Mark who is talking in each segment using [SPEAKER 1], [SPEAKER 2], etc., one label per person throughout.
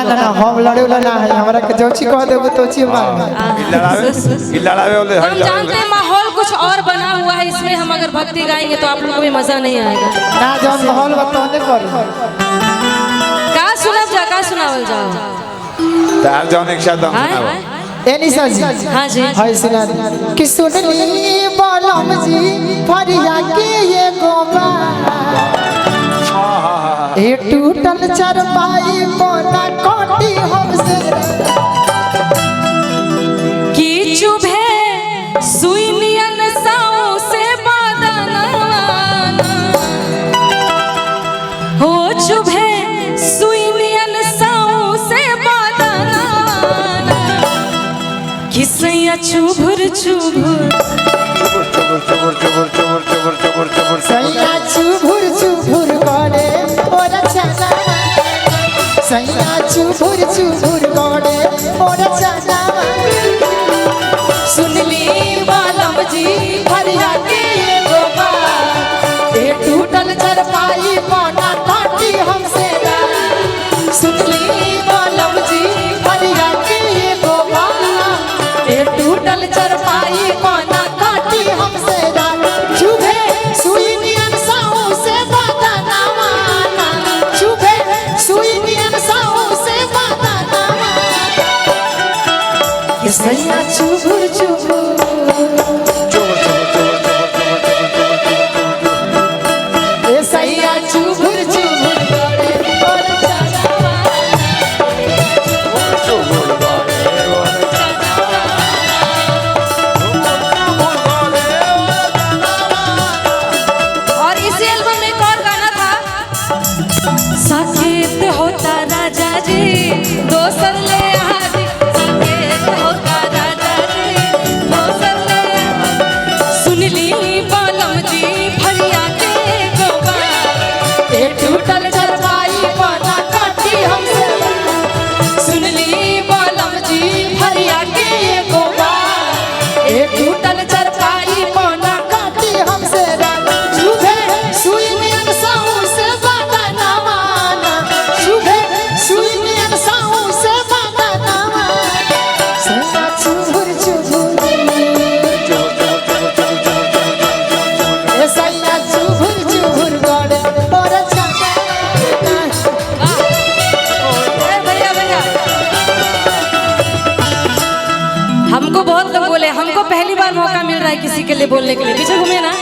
[SPEAKER 1] ना हम लड़े वाला ना है हमरा के जोची कह देबो तो ची मार
[SPEAKER 2] लड़ावे वाले
[SPEAKER 3] हम जानते हैं माहौल कुछ और बना हुआ है, इसमें हम अगर भक्ति गाएंगे तो आप लोगों को भी मजा नहीं आएगा
[SPEAKER 1] ना। जौन माहौल बताने करू
[SPEAKER 3] का सुनब जा का सुनावल जाओ
[SPEAKER 2] तार जौन एक साथ सुनाओ
[SPEAKER 1] ए निशा जी।
[SPEAKER 3] हां जी
[SPEAKER 1] हाय सुना कि सुनली बलम जी फरिया के ये गोबा ए टूटल चरपाई बोला कोटी हमसे
[SPEAKER 3] की चुभे सुई नियन साओ से बदना हो चुभे सुई नियन साओ से बदना किसैया चुभुर चुभुर
[SPEAKER 1] सैया चुभुर चुभुर करे ओरा चना सैया चुभुर चुभुर करे ओरा चना
[SPEAKER 3] सुनली बालम जी
[SPEAKER 1] फरिया के ये गोबा ए टूटल चरपाई बोला कोटी हमसे
[SPEAKER 3] सुनली बालम जी
[SPEAKER 1] फरिया के ये गोबा ए टूटल चरपाई बोला कोटी हमसे चुभे सुई नियन साओ से बदना माना चुभे सुई नियन साओ से बदना माना सैया चुभुर चुभुर ए सैया चुभुर चुभुर करे और चना
[SPEAKER 3] और इस एल्बम में एक और गाना था साकेत होता राजा जी दोसर ले आदि साकेत होता राजा जी दोसर ले सुनली बालम जी फरिया के गोबा
[SPEAKER 1] ए टूटल चरपाई बोला कोटी हमसे
[SPEAKER 3] सुनली बालम जी फरिया के गोबा
[SPEAKER 1] ए टूटल चरपाई बोला कोटी हमसे चुभे सुई नियन साओ से बदना माना चुभे सुई नियन साओ से बदना माना सैया चुभुर चुभुर ए सैया चुभुर चुभुर गड़े और चना
[SPEAKER 3] भैया भैया हमको बहुत लोग बोले, हमको पहली बार मौका मिल रहा है किसी के लिए बोलने के लिए। पीछे घूमे ना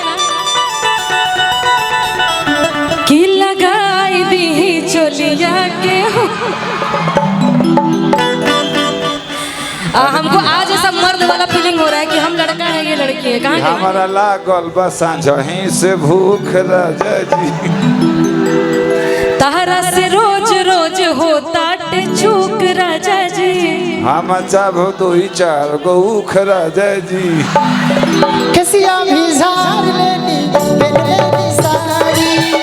[SPEAKER 3] कि लगाई दी चोलिया के हमको आज ऐसा मर्द वाला फीलिंग हो रहा है कि हम लड़का है ये लड़की है। कहाँ गए?
[SPEAKER 2] हमारा लागल बा सांझही से भूख राजा जी
[SPEAKER 3] तहरा से रोज रोज होता चूक राजा जी
[SPEAKER 2] हम चाहो दो ही चार गो उख राजा जी
[SPEAKER 1] कसिया भी झार लेनी बेलेनी साड़ी